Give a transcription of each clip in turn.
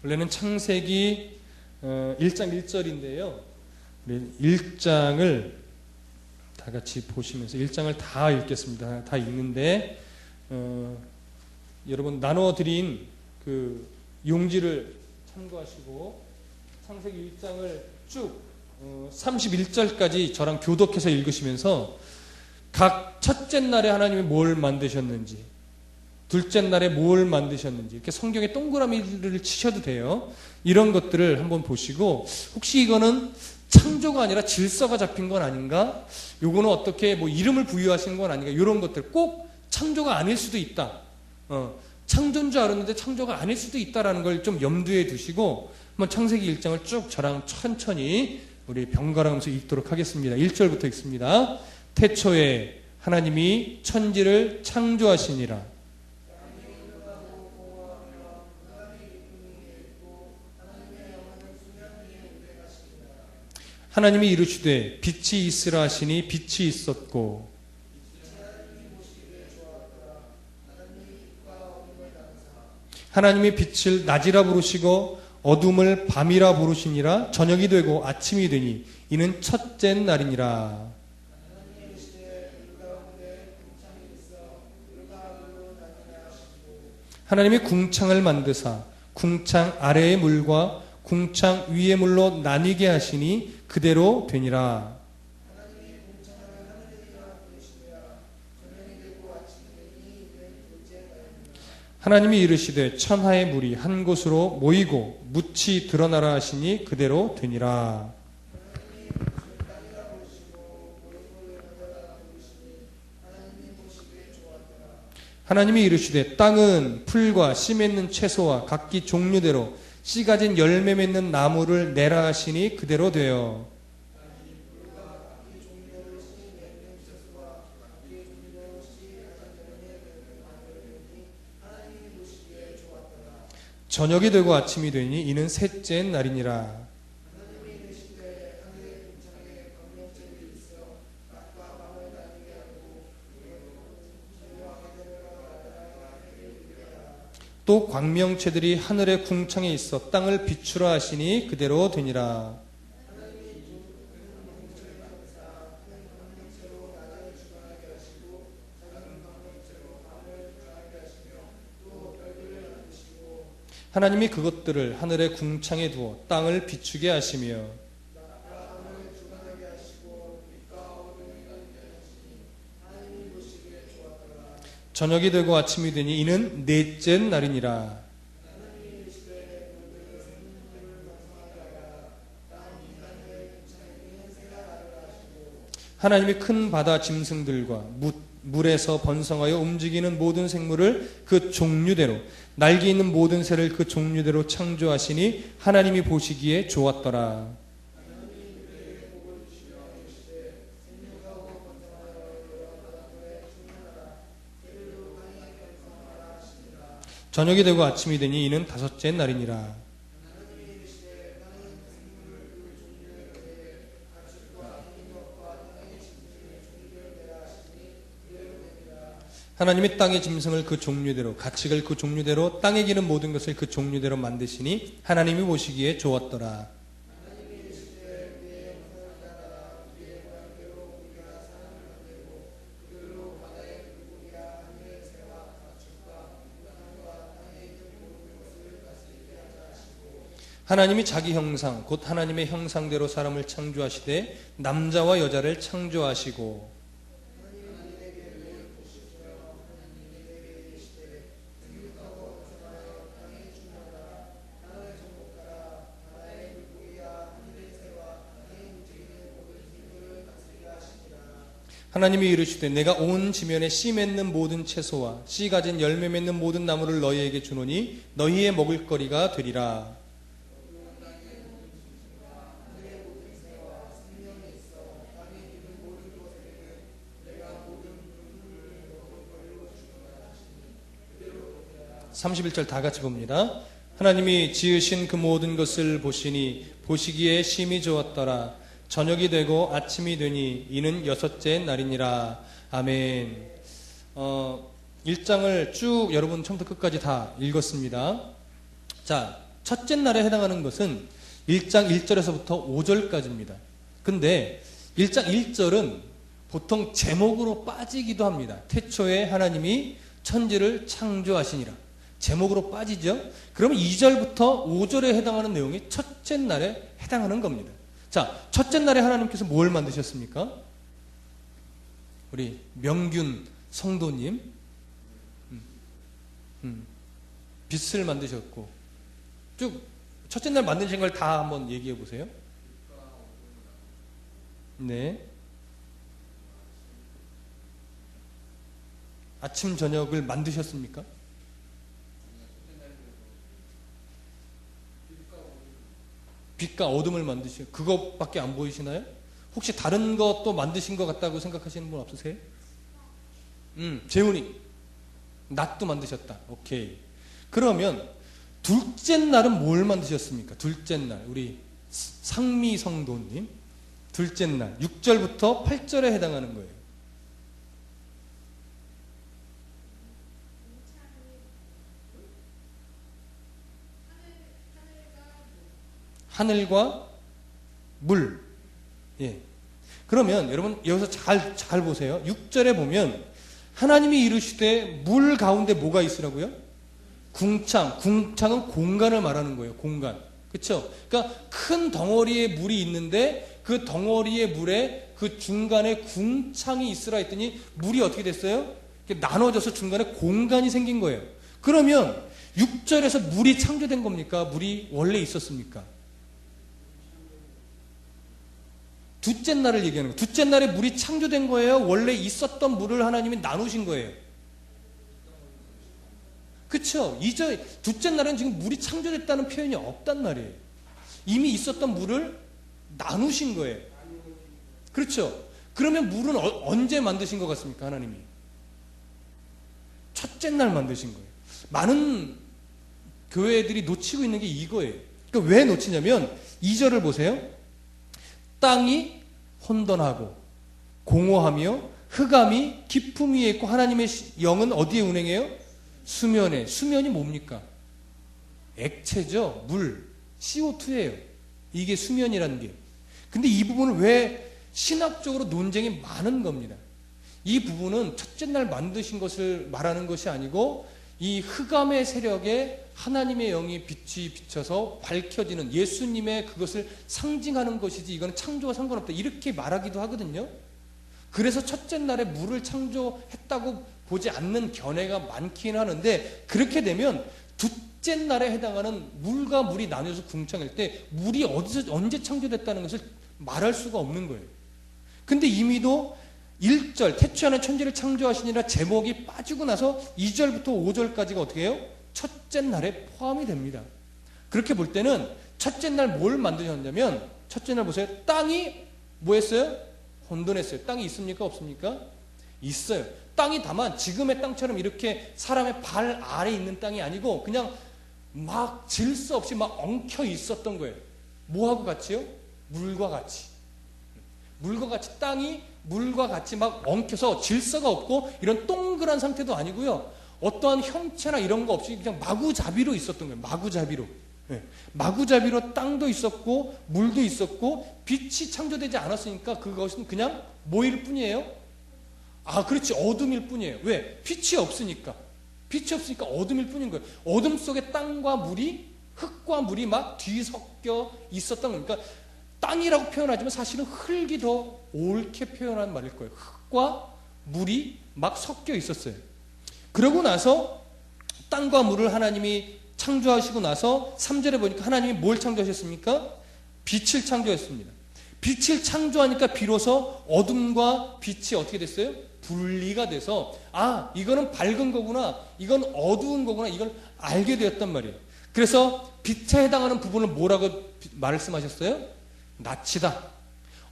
원래는 창세기 1장 1절인데요. 우리 1장을 다 같이 보시면서 1장을 다 읽겠습니다. 다 읽는데 여러분 나눠드린 그 용지를 참고하시고 창세기 1장을 쭉 31절까지 저랑 교독해서 읽으시면서 각 첫째 날에 하나님이 뭘 만드셨는지, 둘째 날에 뭘 만드셨는지 이렇게 성경에 동그라미를 치셔도 돼요. 이런 것들을 한번 보시고 혹시 이거는 창조가 아니라 질서가 잡힌 건 아닌가? 요거는 어떻게 뭐 이름을 부여하신 건 아닌가? 이런 것들 꼭 창조가 아닐 수도 있다. 창조인 줄 알았는데 창조가 아닐 수도 있다라는 걸 좀 염두에 두시고 한번 창세기 1장을 쭉 저랑 천천히 우리 번갈아가면서 읽도록 하겠습니다. 1절부터 읽습니다. 태초에 하나님이 천지를 창조하시니라. 하나님이 이르시되 빛이 있으라 하시니 빛이 있었고 하나님이 빛을 낮이라 부르시고 어둠을 밤이라 부르시니라. 저녁이 되고 아침이 되니 이는 첫째 날이니라. 하나님이 궁창을 만드사 궁창 아래의 물과 궁창 위의 물로 나뉘게 하시니 그대로 되니라. 하나님이 이르시되 천하의 물이 한 곳으로 모이고 묻이 드러나라 하시니 그대로 되니라. 하나님이 이르시되 땅은 풀과 씨 맺는 채소와 각기 종류대로 씨 가진 열매 맺는 나무를 내라 하시니 그대로 되어 저녁이 되고 아침이 되니 이는 셋째 날이니라. 또 광명체들이 하늘의 궁창에 있어 땅을 비추라 하시니 그대로 되니라. 하나님이 그것들을 하늘의 궁창에 두어 땅을 비추게 하시며 저녁이 되고 아침이 되니 이는 넷째 날이니라. 하나님이 큰 바다 짐승들과 물에서 번성하여 움직이는 모든 생물을 그 종류대로 날개 있는 모든 새를 그 종류대로 창조하시니 하나님이 보시기에 좋았더라. 저녁이 되고 아침이 되니 이는 다섯째 날이니라. 하나님이 땅의 짐승을 그 종류대로 가축을 그 종류대로 땅에 기는 모든 것을 그 종류대로 만드시니 하나님이 보시기에 좋았더라. 하나님이 자기 형상 곧 하나님의 형상대로 사람을 창조하시되 남자와 여자를 창조하시고 하나님이 이르시되 내가 온 지면에 씨 맺는 모든 채소와 씨 가진 열매 맺는 모든 나무를 너희에게 주노니 너희의 먹을거리가 되리라. (31절) 다 같이 봅니다. 하나님이 지으신 그 모든 것을 보시니 보시기에 심히 좋았더라. 저녁이 되고 아침이 되니 이는 여섯째 날이니라. 아멘. 1장을 쭉 여러분 처음부터 끝까지 다 읽었습니다. 자, 첫째 날에 해당하는 것은 1장 1절에서부터 5절까지입니다. 근데 1장 1절은 보통 제목으로 빠지기도 합니다. 태초에 하나님이 천지를 창조하시니라. 제목으로 빠지죠. 그러면 2절부터 5절에 해당하는 내용이 첫째 날에 해당하는 겁니다. 자, 첫째 날에 하나님께서 뭘 만드셨습니까? 우리 명균 성도님 빛을 만드셨고, 쭉 첫째 날 만드신 걸 다 한번 얘기해 보세요. 네. 아침 저녁을 만드셨습니까? 빛과 어둠을 만드신, 그것밖에 안 보이시나요? 혹시 다른 것도 만드신 것 같다고 생각하시는 분 없으세요? 재훈이 낮도 만드셨다. 오케이. 그러면 둘째 날은 뭘 만드셨습니까? 둘째 날 우리 상미 성도님, 둘째 날 6절부터 8절에 해당하는 거예요. 하늘과 물. 예. 그러면 여러분 여기서 잘 보세요. 6절에 보면 하나님이 이르시되 물 가운데 뭐가 있으라고요? 궁창. 궁창은 공간을 말하는 거예요. 공간. 그렇죠? 그러니까 큰 덩어리의 물이 있는데 그 덩어리의 물에 그 중간에 궁창이 있으라 했더니 물이 어떻게 됐어요? 나눠져서 중간에 공간이 생긴 거예요. 그러면 6절에서 물이 창조된 겁니까? 물이 원래 있었습니까? 둘째 날을 얘기하는 거예요. 둘째 날에 물이 창조된 거예요? 원래 있었던 물을 하나님이 나누신 거예요? 그렇죠? 이제 둘째 날은 지금 물이 창조됐다는 표현이 없단 말이에요. 이미 있었던 물을 나누신 거예요. 그렇죠? 그러면 물은 언제 만드신 것 같습니까? 하나님이 첫째 날 만드신 거예요. 많은 교회들이 놓치고 있는 게 이거예요. 그러니까 왜 놓치냐면 2절을 보세요. 땅이 혼돈하고 공허하며 흑암이 깊음 위에 있고 하나님의 영은 어디에 운행해요? 수면에. 수면이 뭡니까? 액체죠. 물. CO2예요. 이게 수면이라는 게. 근데 이 부분은 왜 신학적으로 논쟁이 많은 겁니다. 이 부분은 첫째 날 만드신 것을 말하는 것이 아니고 이 흑암의 세력에 하나님의 영이 빛이 비쳐서 밝혀지는 예수님의 그것을 상징하는 것이지 이건 창조와 상관없다 이렇게 말하기도 하거든요. 그래서 첫째 날에 물을 창조했다고 보지 않는 견해가 많긴 하는데 그렇게 되면 둘째 날에 해당하는 물과 물이 나뉘어서 궁창일 때 물이 어디서 언제 창조됐다는 것을 말할 수가 없는 거예요. 근데 이미도 1절 태초에는 천지를 창조하시니라 제목이 빠지고 나서 2절부터 5절까지가 어떻게 해요? 첫째 날에 포함이 됩니다. 그렇게 볼 때는 첫째 날 뭘 만드셨냐면 첫째 날 보세요. 땅이 뭐 했어요? 혼돈했어요. 땅이 있습니까? 없습니까? 있어요. 땅이 다만 지금의 땅처럼 이렇게 사람의 발 아래 있는 땅이 아니고 그냥 막 질서 없이 막 엉켜 있었던 거예요. 뭐하고 같이요? 물과 같이. 물과 같이 땅이 물과 같이 막 엉켜서 질서가 없고 이런 동그란 상태도 아니고요. 어떠한 형체나 이런 거 없이 그냥 마구잡이로 있었던 거예요. 마구잡이로. 네. 마구잡이로 땅도 있었고 물도 있었고 빛이 창조되지 않았으니까 그것은 그냥 뭐일 뿐이에요? 아, 그렇지. 어둠일 뿐이에요. 왜? 빛이 없으니까. 빛이 없으니까 어둠일 뿐인 거예요. 어둠 속에 땅과 물이 흙과 물이 막 뒤섞여 있었던 거니까 땅이라고 표현하지만 사실은 흙이 더 옳게 표현한 말일 거예요. 흙과 물이 막 섞여 있었어요. 그러고 나서 땅과 물을 하나님이 창조하시고 나서 3절에 보니까 하나님이 뭘 창조하셨습니까? 빛을 창조했습니다. 빛을 창조하니까 비로소 어둠과 빛이 어떻게 됐어요? 분리가 돼서 아, 이거는 밝은 거구나, 이건 어두운 거구나, 이걸 알게 되었단 말이에요. 그래서 빛에 해당하는 부분을 뭐라고 말씀하셨어요? 낮이다.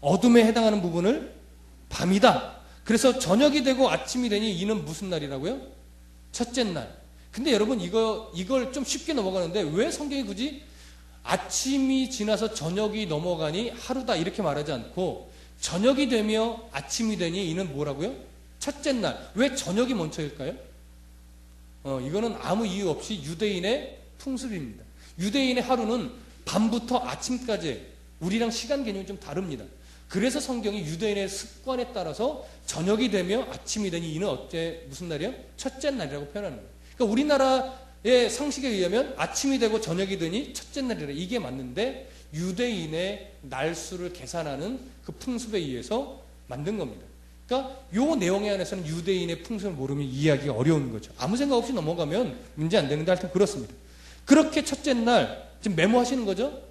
어둠에 해당하는 부분을 밤이다. 그래서 저녁이 되고 아침이 되니 이는 무슨 날이라고요? 첫째 날. 근데 여러분 이걸 좀 쉽게 넘어가는데 왜 성경이 굳이 아침이 지나서 저녁이 넘어가니 하루다 이렇게 말하지 않고 저녁이 되며 아침이 되니 이는 뭐라고요? 첫째 날. 왜 저녁이 먼저일까요? 이거는 아무 이유 없이 유대인의 풍습입니다. 유대인의 하루는 밤부터 아침까지 우리랑 시간 개념이 좀 다릅니다. 그래서 성경이 유대인의 습관에 따라서 저녁이 되며 아침이 되니 이는 어째 무슨 날이요? 첫째 날이라고 표현하는 거예요. 그러니까 우리나라의 상식에 의하면 아침이 되고 저녁이 되니 첫째 날이라 이게 맞는데 유대인의 날수를 계산하는 그 풍습에 의해서 만든 겁니다. 그러니까 요 내용에 한해서는 유대인의 풍습을 모르면 이해하기가 어려운 거죠. 아무 생각 없이 넘어가면 문제 안 되는데 하여튼 그렇습니다. 그렇게 첫째 날 지금 메모하시는 거죠?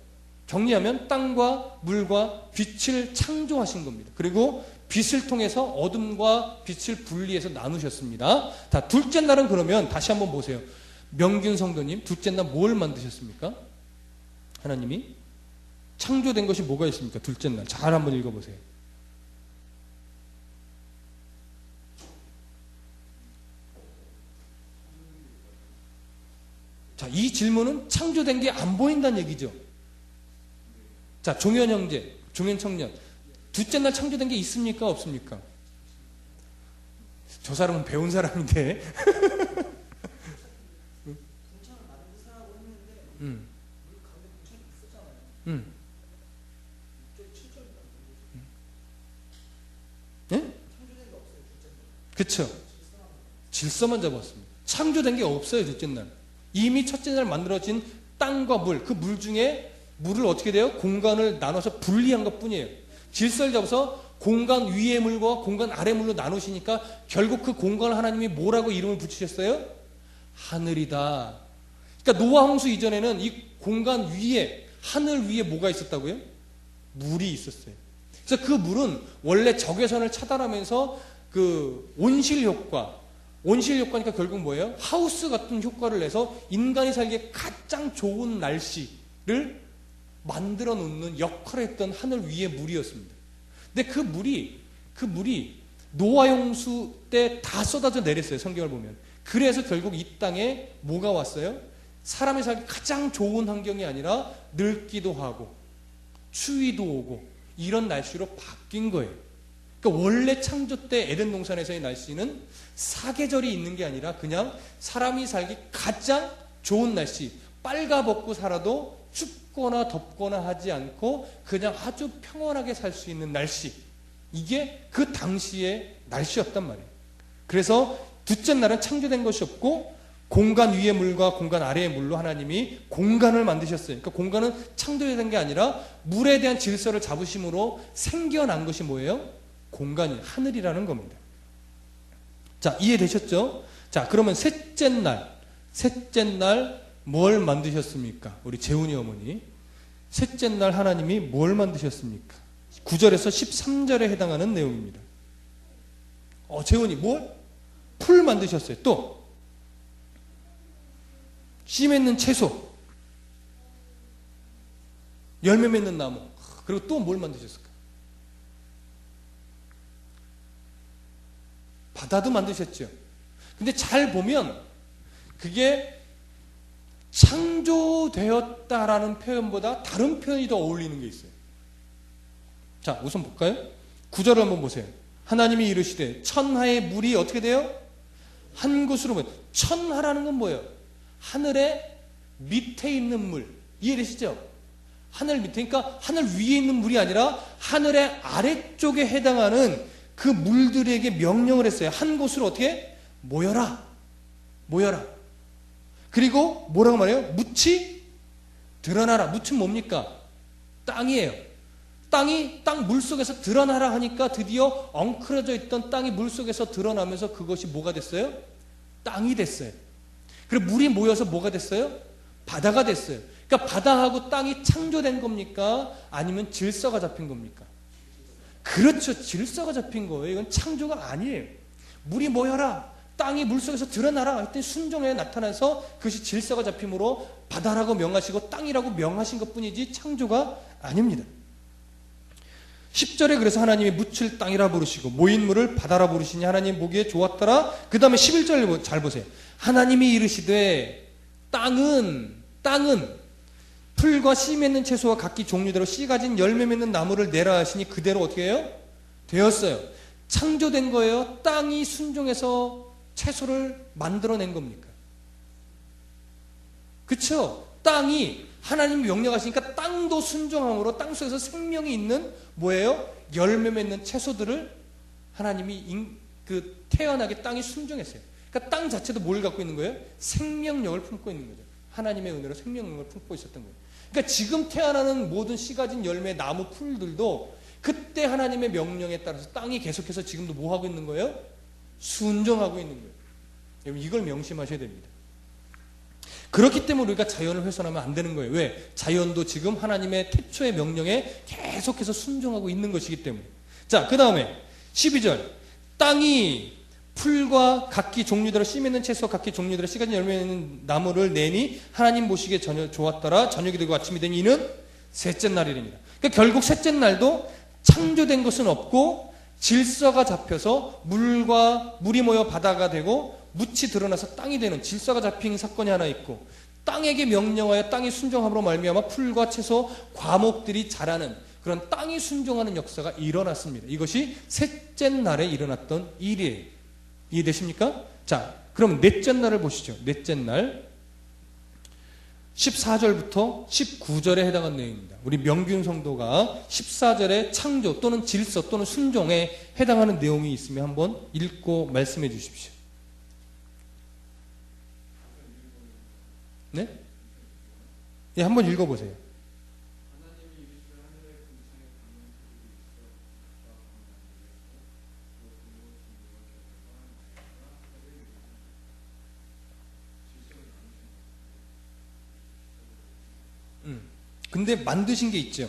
정리하면 땅과 물과 빛을 창조하신 겁니다. 그리고 빛을 통해서 어둠과 빛을 분리해서 나누셨습니다. 자, 둘째 날은 그러면 다시 한번 보세요. 명균 성도님, 둘째 날 뭘 만드셨습니까? 하나님이 창조된 것이 뭐가 있습니까? 둘째 날 잘 한번 읽어보세요. 자, 이 질문은 창조된 게 안 보인다는 얘기죠. 자, 종현 형제, 종현 청년. 둘째 날 창조된 게 있습니까? 없습니까? 저 사람은 배운 사람인데. 네? 그쵸. 질서만 잡았습니다. 창조된 게 없어요, 둘째 날. 이미 첫째 날 만들어진 땅과 물, 그 물 중에 물을 어떻게 돼요? 공간을 나눠서 분리한 것 뿐이에요. 질서를 잡아서 공간 위의 물과 공간 아래 물로 나누시니까 결국 그 공간을 하나님이 뭐라고 이름을 붙이셨어요? 하늘이다. 그러니까 노아 홍수 이전에는 이 공간 위에, 하늘 위에 뭐가 있었다고요? 물이 있었어요. 그래서 그 물은 원래 적외선을 차단하면서 그 온실 효과니까 결국 뭐예요? 하우스 같은 효과를 내서 인간이 살기에 가장 좋은 날씨를 만들어 놓는 역할을 했던 하늘 위의 물이었습니다. 근데 그 물이 노아 홍수 때 다 쏟아져 내렸어요. 성경을 보면. 그래서 결국 이 땅에 뭐가 왔어요? 사람이 살기 가장 좋은 환경이 아니라 늙기도 하고 추위도 오고 이런 날씨로 바뀐 거예요. 그러니까 원래 창조 때 에덴 동산에서의 날씨는 사계절이 있는 게 아니라 그냥 사람이 살기 가장 좋은 날씨, 빨가벗고 살아도 춥거나 덥거나 하지 않고 그냥 아주 평온하게 살 수 있는 날씨, 이게 그 당시의 날씨였단 말이에요. 그래서 둘째 날은 창조된 것이 없고 공간 위의 물과 공간 아래의 물로 하나님이 공간을 만드셨어요. 그러니까 공간은 창조된 게 아니라 물에 대한 질서를 잡으심으로 생겨난 것이 뭐예요? 공간이, 하늘이라는 겁니다. 자, 이해되셨죠? 자, 그러면 셋째 날 뭘 만드셨습니까? 우리 재훈이 어머니. 셋째 날 하나님이 뭘 만드셨습니까? 9절에서 13절에 해당하는 내용입니다. 재훈이 뭘? 풀 만드셨어요. 또 씨 맺는 채소, 열매 맺는 나무, 그리고 또 뭘 만드셨을까? 바다도 만드셨죠. 근데 잘 보면 그게 창조되었다라는 표현보다 다른 표현이 더 어울리는 게 있어요. 자, 우선 볼까요? 9절을 한번 보세요. 하나님이 이르시되 천하의 물이 어떻게 돼요? 한 곳으로 모여. 천하라는 건 뭐예요? 하늘의 밑에 있는 물. 이해되시죠? 하늘 밑에, 그러니까 하늘 위에 있는 물이 아니라 하늘의 아래쪽에 해당하는 그 물들에게 명령을 했어요. 한 곳으로 어떻게? 모여라. 그리고 뭐라고 말해요? 묻이 드러나라. 묻은 뭡니까? 땅이에요. 땅 물속에서 드러나라 하니까 드디어 엉클어져 있던 땅이 물속에서 드러나면서 그것이 뭐가 됐어요? 땅이 됐어요. 그리고 물이 모여서 뭐가 됐어요? 바다가 됐어요. 그러니까 바다하고 땅이 창조된 겁니까? 아니면 질서가 잡힌 겁니까? 그렇죠. 질서가 잡힌 거예요. 이건 창조가 아니에요. 물이 모여라. 땅이 물속에서 드러나라 했더니 순종에 나타나서 그것이 질서가 잡힘으로 바다라고 명하시고 땅이라고 명하신 것뿐이지 창조가 아닙니다. 10절에 그래서 하나님이 묻힐 땅이라 부르시고 모인 물을 바다라 부르시니 하나님 보기에 좋았더라. 그 다음에 11절 잘 보세요. 하나님이 이르시되 땅은 풀과 씨 맺는 채소와 각기 종류대로 씨 가진 열매 맺는 나무를 내라 하시니 그대로 어떻게 해요? 되었어요. 창조된 거예요? 땅이 순종해서 채소를 만들어낸 겁니까? 그쵸? 땅이 하나님이 명령하시니까 땅도 순종함으로 땅 속에서 생명이 있는 뭐예요? 열매 맺는 채소들을 하나님이 태어나게 땅이 순종했어요. 그러니까 땅 자체도 뭘 갖고 있는 거예요? 생명력을 품고 있는 거죠. 하나님의 은혜로 생명력을 품고 있었던 거예요. 그러니까 지금 태어나는 모든 씨 가진 열매, 나무, 풀들도 그때 하나님의 명령에 따라서 땅이 계속해서 지금도 뭐 하고 있는 거예요? 순종하고 있는 거예요. 여러분 이걸 명심하셔야 됩니다. 그렇기 때문에 우리가 자연을 훼손하면 안 되는 거예요. 왜? 자연도 지금 하나님의 태초의 명령에 계속해서 순종하고 있는 것이기 때문에. 자, 그 다음에 12절. 땅이 풀과 각기 종류대로 씨 맺는 채소와 각기 종류대로 씨 가진 열매 맺는 나무를 내니 하나님 보시기에 좋았더라. 저녁이 되고 아침이 되니 이는 셋째 날이랍니다. 그러니까 결국 셋째 날도 창조된 것은 없고 질서가 잡혀서 물이 모여 바다가 되고 묻이 드러나서 땅이 되는 질서가 잡힌 사건이 하나 있고 땅에게 명령하여 땅이 순종함으로 말미암아 풀과 채소, 과목들이 자라는 그런 땅이 순종하는 역사가 일어났습니다. 이것이 셋째 날에 일어났던 일이에요. 이해되십니까? 자, 그럼 넷째 날을 보시죠. 넷째 날 14절부터 19절에 해당하는 내용입니다. 우리 명균 성도가 14절에 창조 또는 질서 또는 순종에 해당하는 내용이 있으면 한번 읽고 말씀해 주십시오. 네? 예, 한번 읽어보세요. 근데 만드신 게 있죠.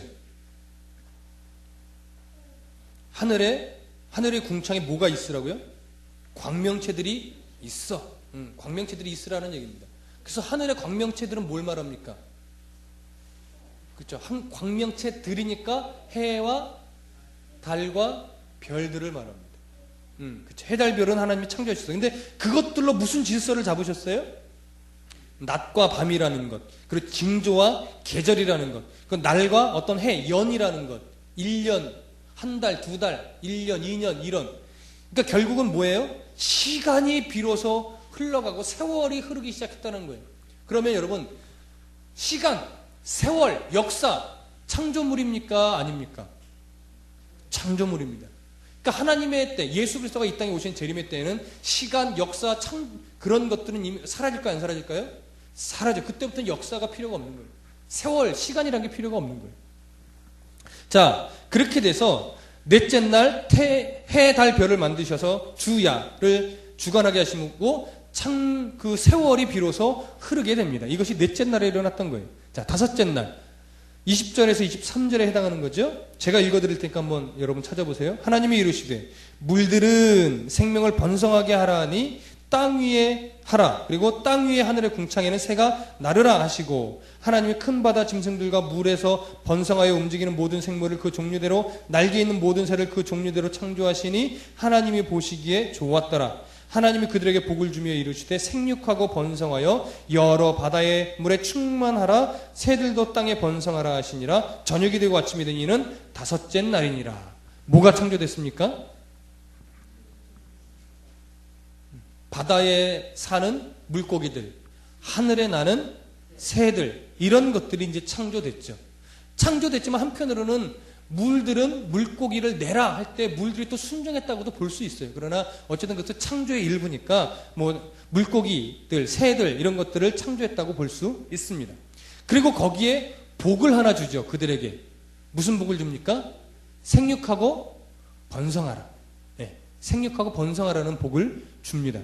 하늘의 궁창에 뭐가 있으라고요? 광명체들이 있어. 광명체들이 있으라는 얘기입니다. 그래서 하늘의 광명체들은 뭘 말합니까? 그렇죠. 광명체들이니까 해와 달과 별들을 말합니다. 그렇죠. 해, 달, 별은 하나님이 창조하셨어요. 근데 그것들로 무슨 질서를 잡으셨어요? 낮과 밤이라는 것, 그리고 징조와 계절이라는 것, 그 날과 어떤 해, 연이라는 것, 1년, 한 달, 두 달, 1년, 2년, 이런. 그러니까 결국은 뭐예요? 시간이 비로소 흘러가고 세월이 흐르기 시작했다는 거예요. 그러면 여러분, 시간, 세월, 역사, 창조물입니까? 아닙니까? 창조물입니다. 그러니까 하나님의 때, 예수 그리스도가 이 땅에 오신 재림의 때에는 시간, 역사, 그런 것들은 이미 사라질까요? 안 사라질까요? 사라져. 그때부터는 역사가 필요가 없는 거예요. 세월, 시간이라는 게 필요가 없는 거예요. 자, 그렇게 돼서 넷째 날 해, 달, 별을 만드셔서 주야를 주관하게 하시고 그 세월이 비로소 흐르게 됩니다. 이것이 넷째 날에 일어났던 거예요. 자, 다섯째 날 20절에서 23절에 해당하는 거죠. 제가 읽어드릴 테니까 한번 여러분 찾아보세요. 하나님이 이르시되 물들은 생명을 번성하게 하라 하니 땅 위에 하라. 그리고 땅 위에 하늘의 궁창에는 새가 나르라 하시고 하나님이 큰 바다 짐승들과 물에서 번성하여 움직이는 모든 생물을 그 종류대로 날개 있는 모든 새를 그 종류대로 창조하시니 하나님이 보시기에 좋았더라. 하나님이 그들에게 복을 주며 이르시되 생육하고 번성하여 여러 바다의 물에 충만하라. 새들도 땅에 번성하라 하시니라. 저녁이 되고 아침이 되니 이는 다섯째 날이니라. 뭐가 창조됐습니까? 바다에 사는 물고기들, 하늘에 나는 새들, 이런 것들이 이제 창조됐죠. 창조됐지만 한편으로는 물들은 물고기를 내라 할 때 물들이 또 순종했다고도 볼 수 있어요. 그러나 어쨌든 그것도 창조의 일부니까 뭐 물고기들, 새들 이런 것들을 창조했다고 볼 수 있습니다. 그리고 거기에 복을 하나 주죠. 그들에게. 무슨 복을 줍니까? 생육하고 번성하라. 네, 생육하고 번성하라는 복을 줍니다.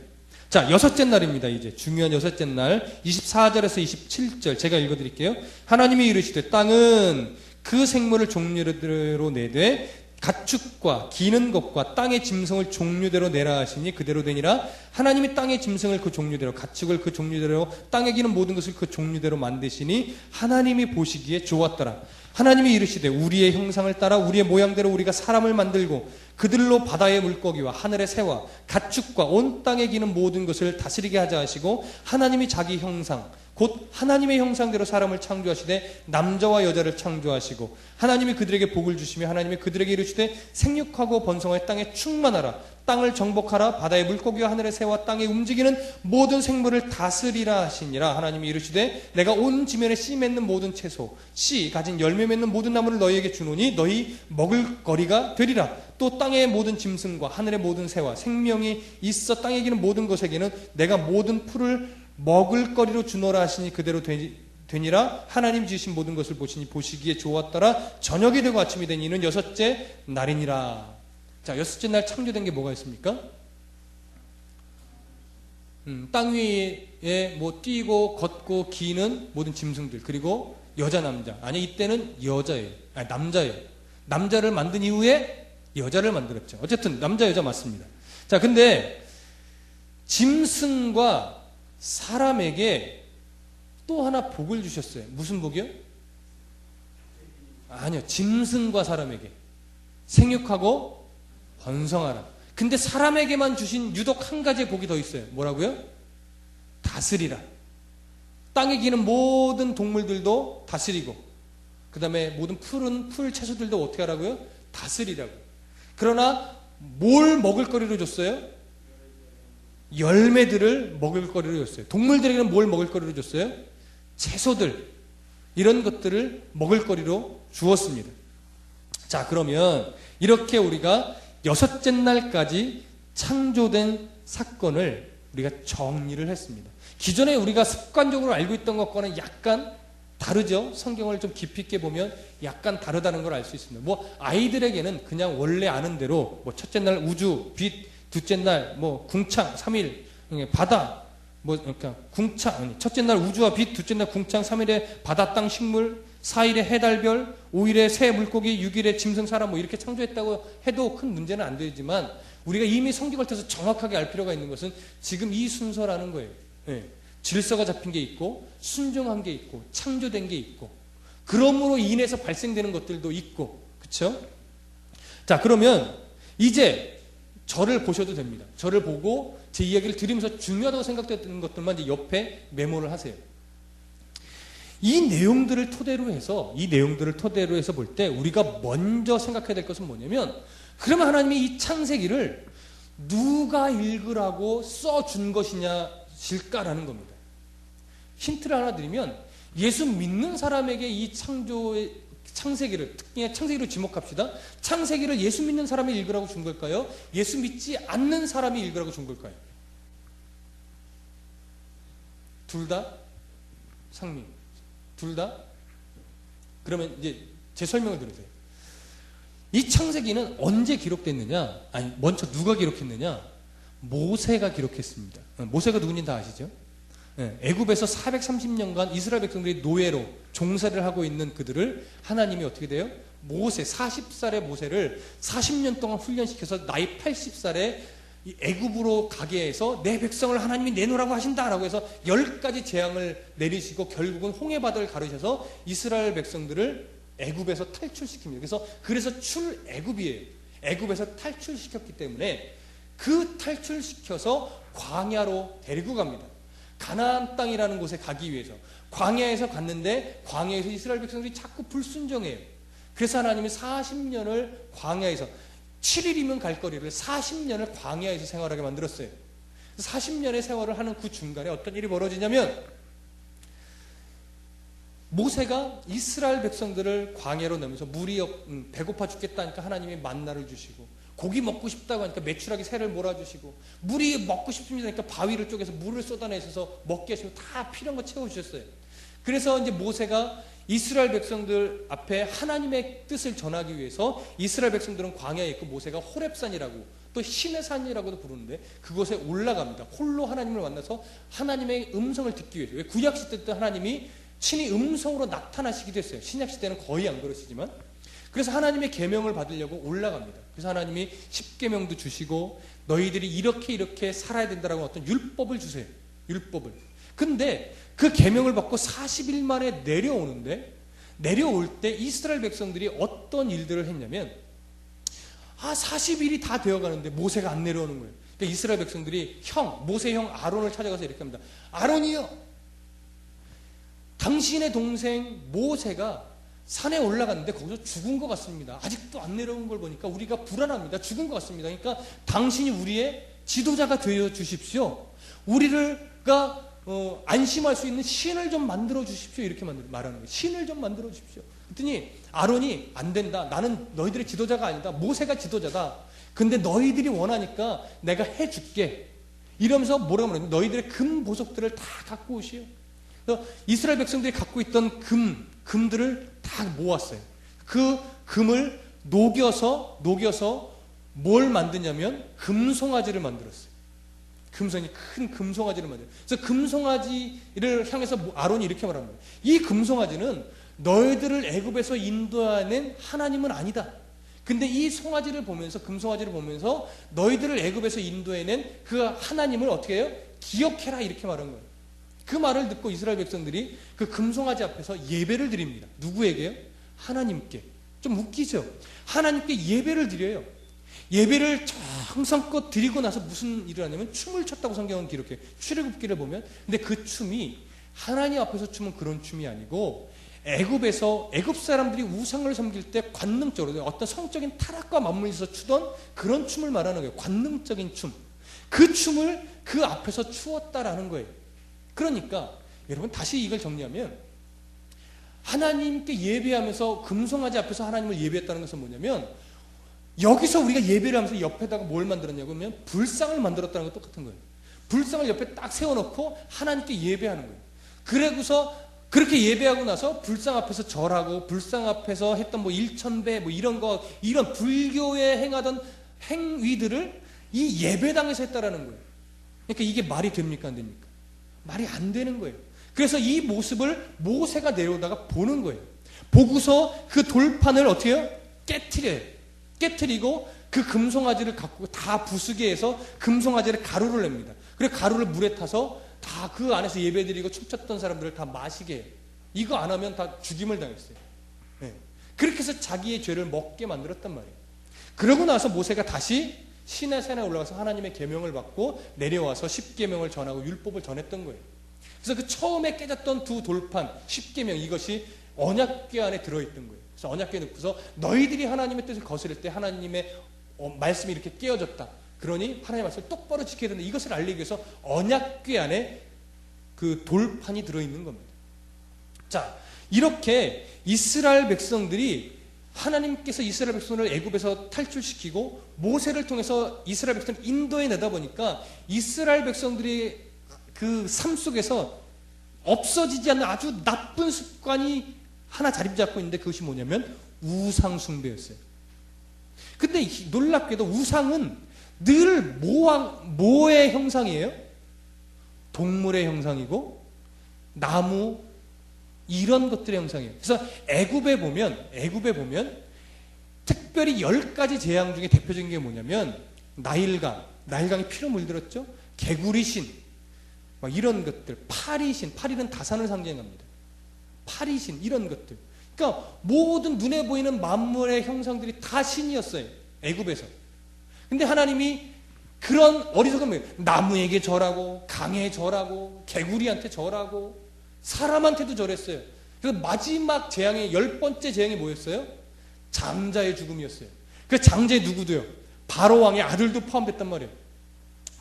자, 여섯째 날입니다. 이제 중요한 여섯째 날 24절에서 27절 제가 읽어드릴게요. 하나님이 이르시되 땅은 그 생물을 종류대로 내되 가축과 기는 것과 땅의 짐승을 종류대로 내라 하시니 그대로 되니라. 하나님이 땅의 짐승을 그 종류대로 가축을 그 종류대로 땅에 기는 모든 것을 그 종류대로 만드시니 하나님이 보시기에 좋았더라. 하나님이 이르시되 우리의 형상을 따라 우리의 모양대로 우리가 사람을 만들고 그들로 바다의 물고기와 하늘의 새와 가축과 온 땅에 기는 모든 것을 다스리게 하자 하시고 하나님이 자기 형상 곧 하나님의 형상대로 사람을 창조하시되 남자와 여자를 창조하시고 하나님이 그들에게 복을 주시며 하나님이 그들에게 이르시되 생육하고 번성하여 땅에 충만하라 땅을 정복하라 바다의 물고기와 하늘의 새와 땅에 움직이는 모든 생물을 다스리라 하시니라. 하나님이 이르시되 내가 온 지면에 씨 맺는 모든 채소 씨 가진 열매 맺는 모든 나무를 너희에게 주노니 너희 먹을 거리가 되리라. 또 땅의 모든 짐승과 하늘의 모든 새와 생명이 있어 땅에 기는 모든 것에게는 내가 모든 풀을 먹을 거리로 주노라 하시니 그대로 되니라. 하나님 지으신 모든 것을 보시니 보시기에 좋았더라. 저녁이 되고 아침이 되니 이는 여섯째 날이니라. 자, 여섯째 날 창조된 게 뭐가 있습니까? 땅 위에 뭐 뛰고 걷고 기는 모든 짐승들, 그리고 여자 남자. 아니, 이때는 여자예요. 아니, 남자예요. 남자를 만든 이후에 여자를 만들었죠. 어쨌든 남자 여자 맞습니다. 자, 근데 짐승과 사람에게 또 하나 복을 주셨어요. 무슨 복이요? 아니요. 짐승과 사람에게 생육하고 번성하라. 근데 사람에게만 주신 유독 한 가지의 복이 더 있어요. 뭐라고요? 다스리라. 땅에 기는 모든 동물들도 다스리고, 그 다음에 모든 풀 채소들도 어떻게 하라고요? 다스리라고. 그러나 뭘 먹을 거리로 줬어요? 열매들을 먹을 거리로 줬어요. 동물들에게는 뭘 먹을 거리로 줬어요? 채소들, 이런 것들을 먹을 거리로 주었습니다. 자, 그러면 이렇게 우리가 여섯째 날까지 창조된 사건을 우리가 정리를 했습니다. 기존에 우리가 습관적으로 알고 있던 것과는 약간 다르죠? 성경을 좀 깊이 있게 보면 약간 다르다는 걸 알 수 있습니다. 뭐 아이들에게는 그냥 원래 아는 대로 뭐 첫째 날 우주, 빛, 둘째 날 뭐 궁창, 3일 바다, 뭐 그러니까 궁창, 아니, 첫째 날 우주와 빛, 둘째 날 궁창, 3일에 바다, 땅, 식물, 4일에 해, 달, 별, 5일에 새, 물고기, 6일에 짐승, 사람 뭐 이렇게 창조했다고 해도 큰 문제는 안 되지만 우리가 이미 성경을 통해서 정확하게 알 필요가 있는 것은 지금 이 순서라는 거예요. 예. 질서가 잡힌 게 있고 순종한 게 있고 창조된 게 있고 그러므로 인해서 발생되는 것들도 있고, 그렇죠? 자, 그러면 이제 저를 보셔도 됩니다. 저를 보고 제 이야기를 들으면서 중요하다고 생각되는 것들만 이제 옆에 메모를 하세요. 이 내용들을 토대로 해서 볼 때 우리가 먼저 생각해야 될 것은 뭐냐면, 그러면 하나님이 이 창세기를 누가 읽으라고 써준 것이냐실까라는 겁니다. 힌트를 하나 드리면, 예수 믿는 사람에게 이 창세기를, 특히 창세기로 지목합시다. 창세기를 예수 믿는 사람이 읽으라고 준 걸까요? 예수 믿지 않는 사람이 읽으라고 준 걸까요? 둘 다? 상민. 둘 다? 그러면 이제 제 설명을 들으세요. 이 창세기는 언제 기록됐느냐? 아니, 먼저 누가 기록했느냐? 모세가 기록했습니다. 모세가 누군지 다 아시죠? 애굽에서 430년간 이스라엘 백성들이 노예로 종살이를 하고 있는 그들을 하나님이 어떻게 돼요? 모세, 40살의 모세를 40년 동안 훈련시켜서 나이 80살에 애굽으로 가게 해서 내 백성을 하나님이 내놓으라고 하신다라고 해서 10가지 재앙을 내리시고 결국은 홍해바다를 가르셔서 이스라엘 백성들을 애굽에서 탈출시킵니다. 그래서 출애굽이에요. 애굽에서 탈출시켰기 때문에 그 탈출시켜서 광야로 데리고 갑니다. 가나안 땅이라는 곳에 가기 위해서. 광야에서 갔는데 광야에서 이스라엘 백성들이 자꾸 불순종해요. 그래서 하나님이 40년을 광야에서, 7일이면 갈 거리를 40년을 광야에서 생활하게 만들었어요. 40년의 세월을 하는 그 중간에 어떤 일이 벌어지냐면, 모세가 이스라엘 백성들을 광야로 내면서 물이 배고파 죽겠다니까 하나님이 만나를 주시고, 고기 먹고 싶다고 하니까 메추라기 새를 몰아주시고, 물이 먹고 싶습니다 하니까 바위를 쪼개서 물을 쏟아내셔서 먹게 하시고, 다 필요한 거 채워주셨어요. 그래서 이제 모세가 이스라엘 백성들 앞에 하나님의 뜻을 전하기 위해서, 이스라엘 백성들은 광야에 있고 모세가 호렙산이라고, 또 신의 산이라고도 부르는데 그곳에 올라갑니다. 홀로 하나님을 만나서 하나님의 음성을 듣기 위해서. 왜 구약 시대 때 하나님이 친히 음성으로 나타나시기도 했어요. 신약 시대는 거의 안 그러시지만. 그래서 하나님의 계명을 받으려고 올라갑니다. 그래서 하나님이 10계명도 주시고 너희들이 이렇게 살아야 된다라고 어떤 율법을 주세요. 율법을. 근데 그 계명을 받고 40일 만에 내려올 때 이스라엘 백성들이 어떤 일들을 했냐면, 40일이 다 되어가는데 모세가 안 내려오는 거예요. 그러니까 이스라엘 백성들이 모세 형 아론을 찾아가서 이렇게 합니다. 아론이요, 당신의 동생 모세가 산에 올라갔는데 거기서 죽은 것 같습니다. 아직도 안 내려온 걸 보니까 우리가 불안합니다. 죽은 것 같습니다. 그러니까 당신이 우리의 지도자가 되어 주십시오. 우리가 안심할 수 있는 신을 좀 만들어 주십시오. 이렇게 말하는 거예요. 신을 좀 만들어 주십시오. 그랬더니 아론이 안 된다. 나는 너희들의 지도자가 아니다. 모세가 지도자다. 근데 너희들이 원하니까 내가 해줄게. 이러면서 뭐라고 말하냐. 너희들의 금 보석들을 다 갖고 오시오. 그래서 이스라엘 백성들이 갖고 있던 금들을 다 모았어요. 그 금을 녹여서 뭘 만드냐면 금송아지를 만들었어요. 큰 금송아지를 만들어요. 그래서 금송아지를 향해서 아론이 이렇게 말합니다. 이 금송아지는 너희들을 애굽에서 인도하는 하나님은 아니다. 근데 이 송아지를 보면서 금송아지를 보면서 너희들을 애굽에서 인도해낸 그 하나님을 어떻게 해요? 기억해라 이렇게 말한 거예요. 그 말을 듣고 이스라엘 백성들이 그 금송아지 앞에서 예배를 드립니다. 누구에게요? 하나님께. 좀 웃기죠? 하나님께 예배를 드려요. 예배를 정성껏 드리고 나서 무슨 일을 하냐면 춤을 췄다고 성경은 기록해요. 출애굽기를 보면. 근데 그 춤이 하나님 앞에서 추면 그런 춤이 아니고 애굽 사람들이 우상을 섬길 때 관능적으로 어떤 성적인 타락과 맞물려서 추던 그런 춤을 말하는 거예요. 관능적인 춤. 그 춤을 그 앞에서 추었다라는 거예요. 그러니까 여러분 다시 이걸 정리하면 하나님께 예배하면서 금송아지 앞에서 하나님을 예배했다는 것은 뭐냐면 여기서 우리가 예배를 하면서 옆에다가 뭘 만들었냐고 하면 불상을 만들었다는 것 똑같은 거예요. 불상을 옆에 딱 세워놓고 하나님께 예배하는 거예요. 그러고서 그렇게 예배하고 나서 불상 앞에서 절하고 불상 앞에서 했던 일천배 이런 불교에 행하던 행위들을 이 예배당에서 했다라는 거예요. 그러니까 이게 말이 됩니까 안 됩니까? 말이 안 되는 거예요. 그래서 이 모습을 모세가 내려오다가 보는 거예요. 보고서 그 돌판을 어떻게 해요? 깨트리고 그 금송아지를 갖고 다 부수게 해서 금송아지를 가루를 냅니다. 그리고 가루를 물에 타서 다 그 안에서 예배드리고 춤췄던 사람들을 다 마시게 해요. 이거 안 하면 다 죽임을 당했어요. 네. 그렇게 해서 자기의 죄를 먹게 만들었단 말이에요. 그러고 나서 모세가 다시 시내산에 올라가서 하나님의 계명을 받고 내려와서 십계명을 전하고 율법을 전했던 거예요. 그래서 그 처음에 깨졌던 두 돌판 십계명 이것이 언약궤 안에 들어있던 거예요. 그래서 언약궤에 넣고서 너희들이 하나님의 뜻을 거스릴 때 하나님의 말씀이 이렇게 깨어졌다. 그러니 하나님의 말씀을 똑바로 지켜야 된다. 이것을 알리기 위해서 언약궤 안에 그 돌판이 들어있는 겁니다. 자, 이렇게 이스라엘 백성들이 하나님께서 이스라엘 백성을 애굽에서 탈출시키고 모세를 통해서 이스라엘 백성을 인도에 내다 보니까 이스라엘 백성들이 그 삶 속에서 없어지지 않는 아주 나쁜 습관이 하나 자리 잡고 있는데 그것이 뭐냐면 우상 숭배였어요. 근데 놀랍게도 우상은 늘 뭐의 형상이에요? 동물의 형상이고 나무 이런 것들의 형상이에요. 그래서 애굽에 보면 특별히 10가지 재앙 중에 대표적인 게 뭐냐면 나일강이 피로 물들었죠. 개구리신 막 이런 것들, 파리는 다산을 상징합니다. 파리신 이런 것들. 그러니까 모든 눈에 보이는 만물의 형상들이 다 신이었어요. 애굽에서. 근데 하나님이 그런 어리석은 나무에게 절하고 강에 절하고 개구리한테 절하고 사람한테도 절했어요. 그래서 마지막 재앙의 10번째 재앙이 뭐였어요? 장자의 죽음이었어요. 그 장자의 누구도요? 바로 왕의 아들도 포함됐단 말이에요.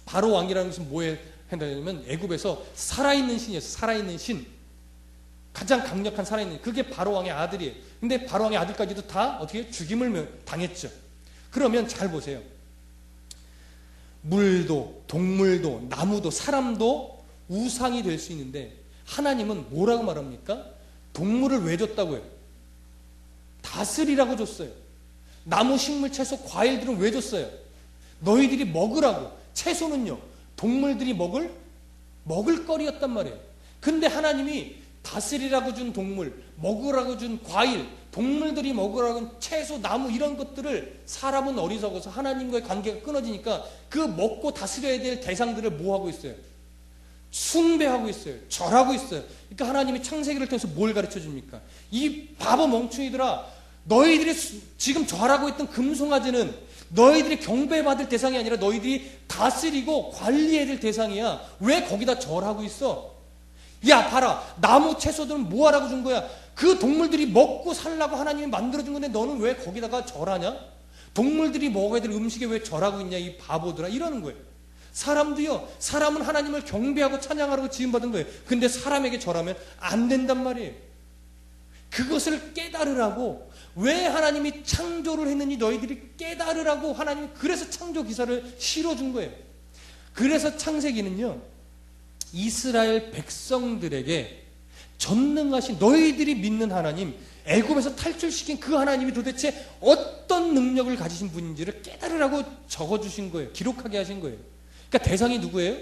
바로 왕이라는 것은 뭐에 한다면 애굽에서 살아있는 신이었어요. 살아있는 신. 가장 강력한 살아있는 그게 바로 왕의 아들이에요. 근데 바로 왕의 아들까지도 다 어떻게 죽임을 당했죠. 그러면 잘 보세요. 물도 동물도 나무도 사람도 우상이 될 수 있는데 하나님은 뭐라고 말합니까? 동물을 왜 줬다고요? 다스리라고 줬어요. 나무, 식물, 채소, 과일들은 왜 줬어요? 너희들이 먹으라고. 채소는요, 동물들이 먹을 거리였단 말이에요. 근데 하나님이 다스리라고 준 동물, 먹으라고 준 과일, 동물들이 먹으라고 준 채소, 나무 이런 것들을 사람은 어리석어서 하나님과의 관계가 끊어지니까 그 먹고 다스려야 될 대상들을 뭐 하고 있어요? 숭배하고 있어요. 절하고 있어요. 그러니까 하나님이 창세기를 통해서 뭘 가르쳐 줍니까? 이 바보 멍충이들아, 너희들이 지금 절하고 있던 금송아지는 너희들이 경배받을 대상이 아니라 너희들이 다스리고 관리해야 될 대상이야. 왜 거기다 절하고 있어? 야 봐라, 나무 채소들은 뭐하라고 준 거야? 그 동물들이 먹고 살라고 하나님이 만들어준 건데 너는 왜 거기다가 절하냐? 동물들이 먹어야 될 음식에 왜 절하고 있냐 이 바보들아, 이러는 거예요. 사람도요, 사람은 하나님을 경배하고 찬양하라고 지음받은 거예요. 근데 사람에게 절하면 안 된단 말이에요. 그것을 깨달으라고, 왜 하나님이 창조를 했는지 너희들이 깨달으라고 하나님이 그래서 창조 기사를 실어준 거예요. 그래서 창세기는요, 이스라엘 백성들에게 전능하신 너희들이 믿는 하나님, 애굽에서 탈출시킨 그 하나님이 도대체 어떤 능력을 가지신 분인지를 깨달으라고 적어주신 거예요. 기록하게 하신 거예요. 그러니까 대상이 누구예요?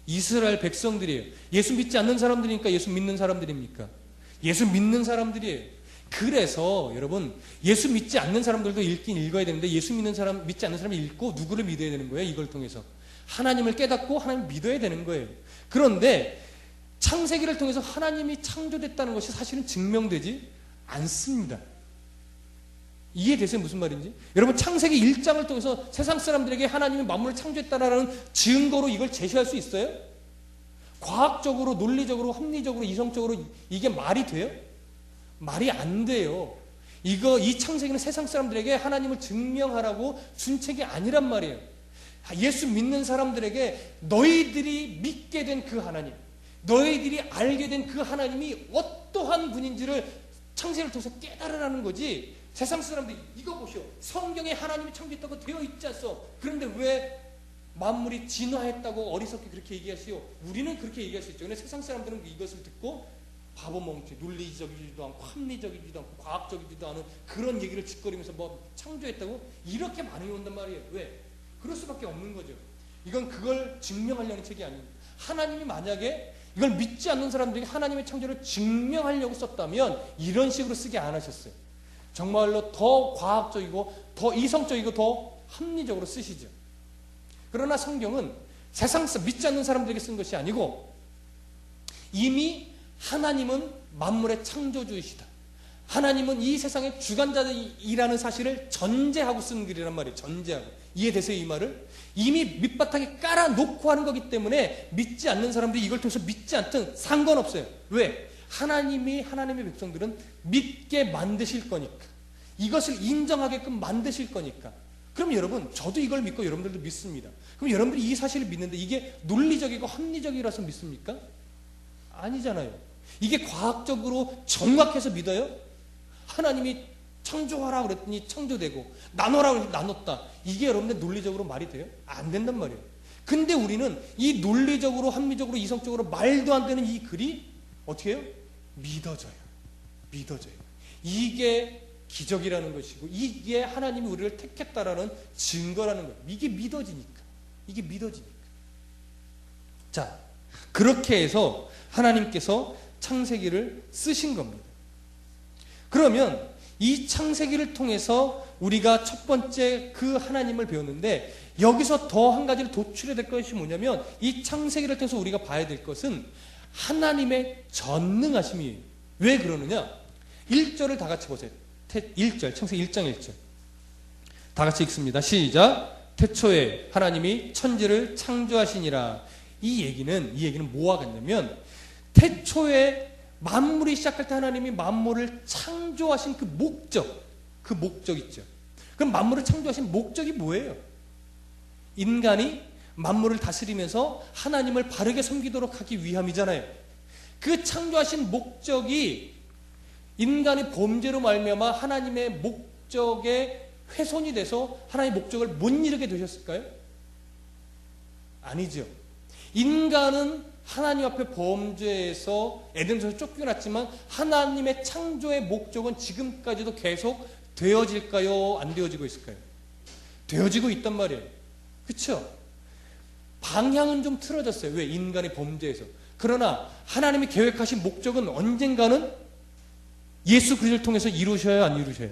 이스라엘 백성들이에요. 예수 믿지 않는 사람들이니까 예수 믿는 사람들입니까? 예수 믿는 사람들이에요. 그래서 여러분, 예수 믿지 않는 사람들도 읽긴 읽어야 되는데 예수 믿는 사람, 믿지 않는 사람이 읽고 누구를 믿어야 되는 거예요? 이걸 통해서 하나님을 깨닫고 하나님을 믿어야 되는 거예요. 그런데 창세기를 통해서 하나님이 창조됐다는 것이 사실은 증명되지 않습니다. 이해되세요? 무슨 말인지? 여러분, 창세기 1장을 통해서 세상 사람들에게 하나님이 만물을 창조했다라는 증거로 이걸 제시할 수 있어요? 과학적으로, 논리적으로, 합리적으로, 이성적으로 이게 말이 돼요? 말이 안 돼요. 이 창세기는 세상 사람들에게 하나님을 증명하라고 준 책이 아니란 말이에요. 예수 믿는 사람들에게 너희들이 믿게 된 그 하나님, 너희들이 알게 된 그 하나님이 어떠한 분인지를 창세기를 통해서 깨달으라는 거지. 세상 사람들이 이거 보시오, 성경에 하나님이 창조했다고 되어 있지 않소? 그런데 왜 만물이 진화했다고 어리석게 그렇게 얘기하시오? 우리는 그렇게 얘기할 수 있죠. 근데 세상 사람들은 이것을 듣고 바보멍청, 논리적이지도 않고 합리적이지도 않고 과학적이지도 않은 그런 얘기를 짓거리면서 뭐 창조했다고 이렇게 반응이 온단 말이에요. 왜? 그럴 수밖에 없는 거죠. 이건 그걸 증명하려는 책이 아닙니다. 하나님이 만약에 이걸 믿지 않는 사람들에게 하나님의 창조를 증명하려고 썼다면 이런 식으로 쓰지 않으셨어요. 정말로 더 과학적이고 더 이성적이고 더 합리적으로 쓰시죠. 그러나 성경은 세상 믿지 않는 사람들에게 쓴 것이 아니고 이미 하나님은 만물의 창조주이시다, 하나님은 이 세상의 주관자이라는 사실을 전제하고 쓴 글이란 말이에요. 전제하고. 이해되세요? 이 말을? 이미 밑바탕에 깔아놓고 하는 거기 때문에 믿지 않는 사람들이 이걸 통해서 믿지 않든 상관없어요. 왜? 하나님의 백성들은 믿게 만드실 거니까, 이것을 인정하게끔 만드실 거니까. 그럼 여러분, 저도 이걸 믿고 여러분들도 믿습니다. 그럼 여러분들이 이 사실을 믿는데 이게 논리적이고 합리적이라서 믿습니까? 아니잖아요. 이게 과학적으로 정확해서 믿어요? 하나님이 창조하라 그랬더니 창조되고 나눠라 그랬더니 나눴다. 이게 여러분들 논리적으로 말이 돼요? 안 된단 말이에요. 근데 우리는 이 논리적으로, 합리적으로, 이성적으로 말도 안 되는 이 글이 어떻게 해요? 믿어져요. 믿어져요. 이게 기적이라는 것이고 이게 하나님이 우리를 택했다라는 증거라는 거예요. 이게 믿어지니까. 이게 믿어지니까. 자, 그렇게 해서 하나님께서 창세기를 쓰신 겁니다. 그러면 이 창세기를 통해서 우리가 첫 번째 그 하나님을 배웠는데, 여기서 더 한 가지를 도출해야 될 것이 뭐냐면, 이 창세기를 통해서 우리가 봐야 될 것은 하나님의 전능하심이에요. 왜 그러느냐? 1절을 다 같이 보세요. 1절, 창세기 1장 1절. 다 같이 읽습니다. 시작. 태초에 하나님이 천지를 창조하시니라. 이 얘기는 뭐와 같냐면, 태초에 만물이 시작할 때 하나님이 만물을 창조하신 그 목적 있죠. 그럼 만물을 창조하신 목적이 뭐예요? 인간이 만물을 다스리면서 하나님을 바르게 섬기도록 하기 위함이잖아요. 그 창조하신 목적이 인간의 범죄로 말미암아 하나님의 목적에 훼손이 돼서 하나님의 목적을 못 이루게 되셨을까요? 아니죠. 인간은 하나님 앞에 범죄해서 에덴에서 쫓겨났지만 하나님의 창조의 목적은 지금까지도 계속 되어질까요? 안 되어지고 있을까요? 되어지고 있단 말이에요. 그렇죠? 방향은 좀 틀어졌어요. 왜? 인간의 범죄에서. 그러나 하나님이 계획하신 목적은 언젠가는 예수 그리스도를 통해서 이루셔야 안 이루셔요?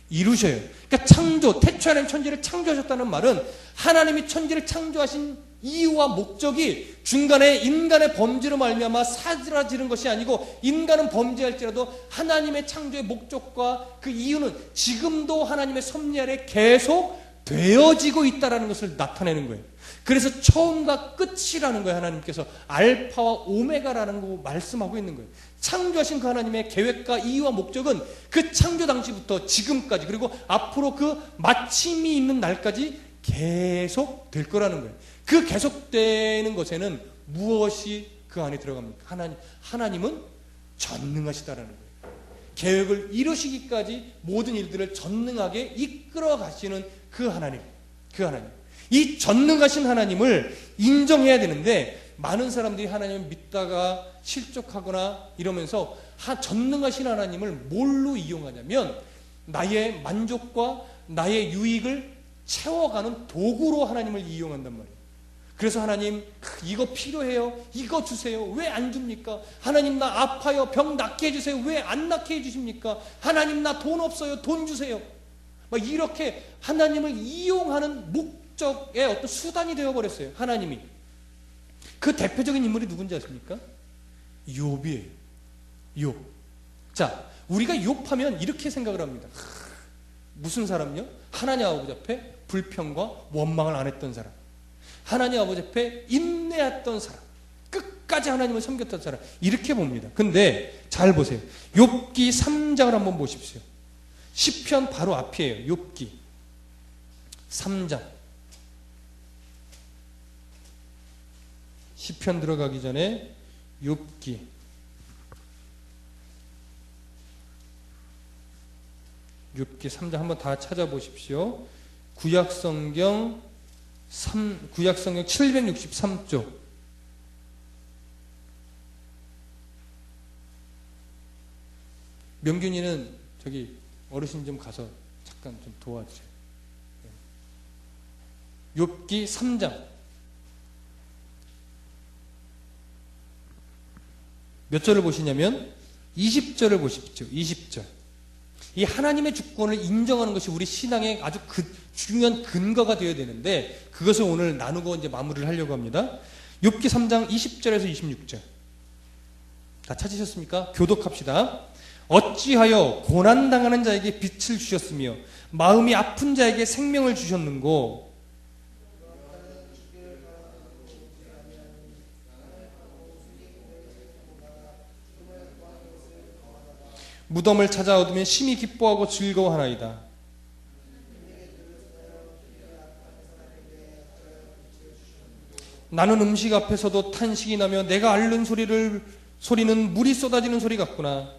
이루셔요. 그러니까 태초에 하나님 천지를 창조하셨다는 말은 하나님이 천지를 창조하신 이유와 목적이 중간에 인간의 범죄로 말미암아 사라지는 것이 아니고, 인간은 범죄할지라도 하나님의 창조의 목적과 그 이유는 지금도 하나님의 섭리 아래 계속 되어지고 있다는 것을 나타내는 거예요. 그래서 처음과 끝이라는 거예요. 하나님께서 알파와 오메가라는 거 말씀하고 있는 거예요. 창조하신 그 하나님의 계획과 이유와 목적은 그 창조 당시부터 지금까지 그리고 앞으로 그 마침이 있는 날까지 계속 될 거라는 거예요. 그 계속되는 것에는 무엇이 그 안에 들어갑니까? 하나님은 전능하시다라는 거예요. 계획을 이루시기까지 모든 일들을 전능하게 이끌어 가시는 그 하나님. 이 전능하신 하나님을 인정해야 되는데 많은 사람들이 하나님을 믿다가 실족하거나 이러면서 전능하신 하나님을 뭘로 이용하냐면 나의 만족과 나의 유익을 채워가는 도구로 하나님을 이용한단 말이에요. 그래서 하나님 이거 필요해요. 이거 주세요. 왜 안 줍니까? 하나님 나 아파요. 병 낫게 해주세요. 왜 안 낫게 해주십니까? 하나님 나 돈 없어요. 돈 주세요. 막 이렇게 하나님을 이용하는 목적의 어떤 수단이 되어버렸어요. 하나님이. 그 대표적인 인물이 누군지 아십니까? 욥이에요. 욥. 자, 우리가 욥하면 이렇게 생각을 합니다. 무슨 사람요? 하나님 아버지 앞에 불평과 원망을 안 했던 사람. 하나님 아버지 앞에 인내했던 사람. 끝까지 하나님을 섬겼던 사람. 이렇게 봅니다. 근데 잘 보세요. 욥기 3장을 한번 보십시오. 시편 바로 앞이에요. 욥기 3장. 시편 들어가기 전에 욥기 3장 한번 다 찾아보십시오. 구약성경 763쪽. 명균이는 저기 어르신 좀 가서 잠깐 좀 도와주세요. 욥기 3장. 몇 절을 보시냐면 20절을 보십시오. 20절. 이 하나님의 주권을 인정하는 것이 우리 신앙의 아주 중요한 근거가 되어야 되는데 그것을 오늘 나누고 이제 마무리를 하려고 합니다. 욥기 3장 20절에서 26절. 다 찾으셨습니까? 교독합시다. 어찌하여 고난당하는 자에게 빛을 주셨으며 마음이 아픈 자에게 생명을 주셨는고 무덤을 찾아 얻으면 심히 기뻐하고 즐거워하나이다. 나는 음식 앞에서도 탄식이 나며 내가 앓는 소리는 물이 쏟아지는 소리 같구나.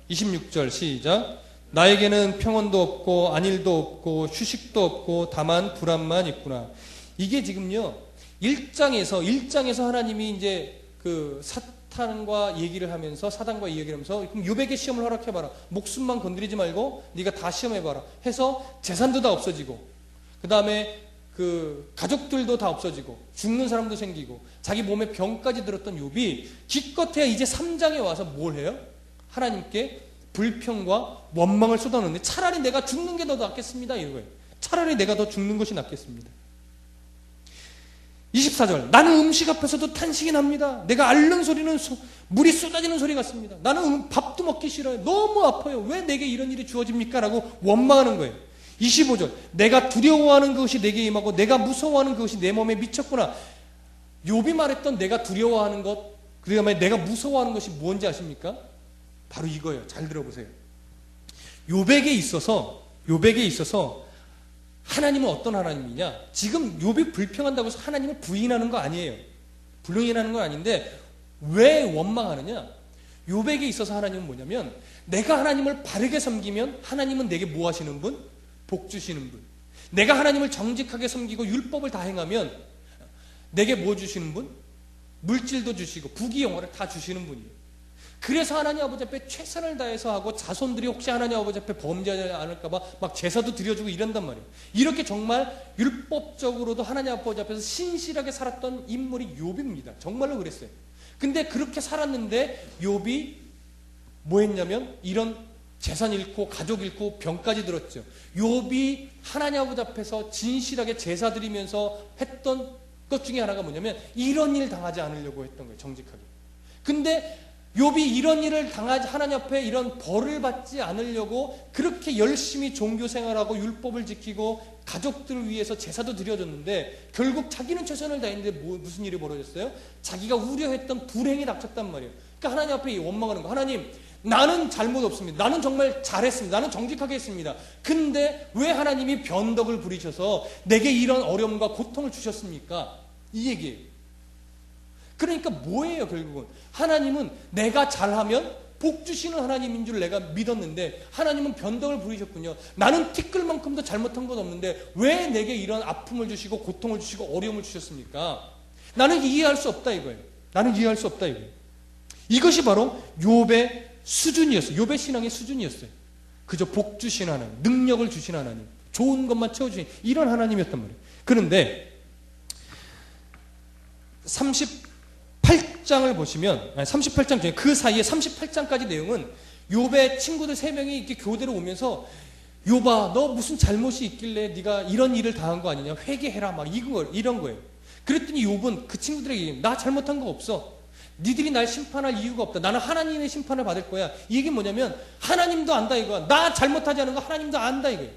(26절) 시작. 나에게는 평온도 없고 안일도 없고 휴식도 없고 다만 불안만 있구나. 이게 지금요 1장에서 하나님이 이제 그 사탄과 얘기를 하면서 사단과 얘기를 하면서 그럼 욥에게 시험을 허락해봐라. 목숨만 건드리지 말고 네가 다 시험해봐라. 해서 재산도 다 없어지고 그 다음에 그 가족들도 다 없어지고 죽는 사람도 생기고 자기 몸에 병까지 들었던 욥이 기껏해야 이제 3장에 와서 뭘 해요? 하나님께 불평과 원망을 쏟아놓는데 차라리 내가 죽는 게 더 낫겠습니다. 이거예요. 차라리 내가 더 죽는 것이 낫겠습니다. 24절. 나는 음식 앞에서도 탄식이 납니다. 내가 앓는 소리는 물이 쏟아지는 소리 같습니다. 나는 밥도 먹기 싫어요. 너무 아파요. 왜 내게 이런 일이 주어집니까? 라고 원망하는 거예요. 25절. 내가 두려워하는 것이 내게 임하고 내가 무서워하는 것이 내 몸에 미쳤구나. 욥이 말했던 내가 두려워하는 것, 그 다음에 내가 무서워하는 것이 뭔지 아십니까? 바로 이거예요. 잘 들어보세요. 욥에게 있어서 하나님은 어떤 하나님이냐? 지금 욥이 불평한다고 해서 하나님을 부인하는 거 아니에요. 부인하는 건 아닌데 왜 원망하느냐? 욥에게 있어서 하나님은 뭐냐면 내가 하나님을 바르게 섬기면 하나님은 내게 뭐 하시는 분? 복 주시는 분. 내가 하나님을 정직하게 섬기고 율법을 다 행하면 내게 뭐 주시는 분? 물질도 주시고 부귀영화를 다 주시는 분이에요. 그래서 하나님 아버지 앞에 최선을 다해서 하고 자손들이 혹시 하나님 아버지 앞에 범죄하지 않을까봐 막 제사도 드려주고 이런단 말이에요. 이렇게 정말 율법적으로도 하나님 아버지 앞에서 신실하게 살았던 인물이 욥입니다. 정말로 그랬어요. 근데 그렇게 살았는데 욥이 뭐 했냐면 이런 재산 잃고 가족 잃고 병까지 들었죠. 욥이 하나님 아버지 앞에서 진실하게 제사 드리면서 했던 것 중에 하나가 뭐냐면 이런 일 당하지 않으려고 했던 거예요. 정직하게. 근데 욥이 이런 일을 당하지 하나님 앞에 이런 벌을 받지 않으려고 그렇게 열심히 종교 생활하고 율법을 지키고 가족들을 위해서 제사도 드려줬는데 결국 자기는 최선을 다했는데 무슨 일이 벌어졌어요? 자기가 우려했던 불행이 닥쳤단 말이에요. 그러니까 하나님 앞에 원망하는 거. 하나님, 나는 잘못 없습니다. 나는 정말 잘했습니다. 나는 정직하게 했습니다. 근데 왜 하나님이 변덕을 부리셔서 내게 이런 어려움과 고통을 주셨습니까? 이 얘기예요. 그러니까 뭐예요, 결국은? 하나님은 내가 잘하면 복 주시는 하나님인 줄 내가 믿었는데 하나님은 변덕을 부리셨군요. 나는 티끌만큼도 잘못한 것 없는데 왜 내게 이런 아픔을 주시고 고통을 주시고 어려움을 주셨습니까? 나는 이해할 수 없다 이거예요. 나는 이해할 수 없다 이거예요. 이것이 바로 욥의 수준이었어요. 욥의 신앙의 수준이었어요. 그저 복 주시는 하나님, 능력을 주시는 하나님, 좋은 것만 채워주시는 이런 하나님이었단 말이에요. 그런데 38장을 보시면 38장 중에 그 사이에 38장까지 내용은 욥의 친구들 3명이 이렇게 교대로 오면서 욥아, 너 무슨 잘못이 있길래 네가 이런 일을 당한 거 아니냐, 회개해라, 막 이런 거예요. 그랬더니 욥은 그 친구들에게 얘기해요. 나 잘못한 거 없어. 니들이 날 심판할 이유가 없다. 나는 하나님의 심판을 받을 거야. 이 얘기는 뭐냐면 하나님도 안다 이거야. 나 잘못하지 않은 거 하나님도 안다 이거예요.